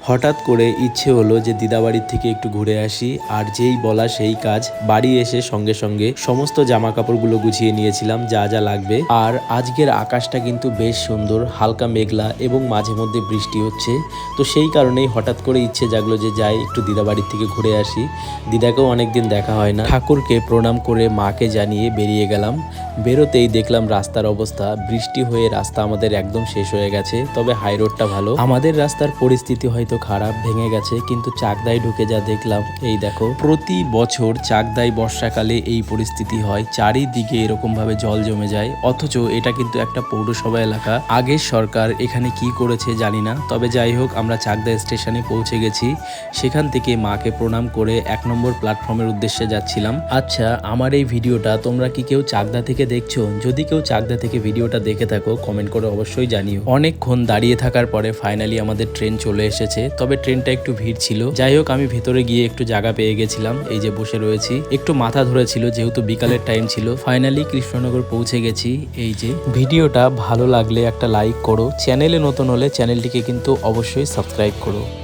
হঠাৎ করে ইচ্ছে হলো যে দিদাবাড়ির থেকে একটু ঘুরে আসি, আর যেই বলা সেই কাজ। বাড়ি এসে সঙ্গে সঙ্গে সমস্ত জামা কাপড়গুলো গুছিয়ে নিয়েছিলাম যা যা লাগবে। আর আজকের আকাশটা কিন্তু বেশ সুন্দর, হালকা মেঘলা এবং মাঝে মধ্যে বৃষ্টি হচ্ছে। তো সেই কারণেই হঠাৎ করে ইচ্ছে জাগলো যে যাই একটু দিদাবাড়ির থেকে ঘুরে আসি। দিদাকেও অনেকদিন দেখা হয় না। ঠাকুরকে প্রণাম করে মাকে জানিয়ে বেরিয়ে গেলাম। বেরোতেই দেখলাম রাস্তার অবস্থা, বৃষ্টি হয়ে রাস্তা আমাদের একদম শেষ হয়ে গেছে। তবে হাই রোডটা ভালো। আমাদের রাস্তার পরিস্থিতি হয়তো খারাপ, ভেঙে গেছে, কিন্তু চাকদায় ঢুকে যা দেখলাম, এই দেখো। প্রতি বছর চাকদায় বর্ষাকালে এই পরিস্থিতি হয়, চারিদিকে এরকম ভাবে জল জমে যায়। অথচ এটা কিন্তু একটা পৌরসভা এলাকা। আগের সরকার এখানে কি করেছে জানি না। তবে যাই হোক, আমরা চাকদা স্টেশনে পৌঁছে গেছি। সেখান থেকে মাকে প্রণাম করে 1 নম্বর প্ল্যাটফর্মের উদ্দেশ্যে যাচ্ছিলাম। আচ্ছা, আমার এই ভিডিওটা তোমরা কি কেউ চাকদা থেকে দেখছো? যদি কেউ চাকদা থেকে ভিডিওটা দেখে থাকো কমেন্ট করে অবশ্যই জানিও। অনেকক্ষণ দাঁড়িয়ে থাকার পরে ফাইনালি আমাদের ট্রেন চলে এসেছে। তবে ট্রেনটা একটু ভিড় ছিল। যাই হোক, আমি ভেতরে গিয়ে একটু জায়গা পেয়ে গেছিলাম। এই যে বসে রয়েছি, একটু মাথা ধরেছিল যেহেতু বিকালের টাইম ছিল। ফাইনালি কৃষ্ণনগর পৌঁছে গেছি। এই যে, ভিডিওটা ভালো লাগলে একটা লাইক করো, চ্যানেলে নতুন হলে চ্যানেলটিকে কিন্তু অবশ্যই সাবস্ক্রাইব করো।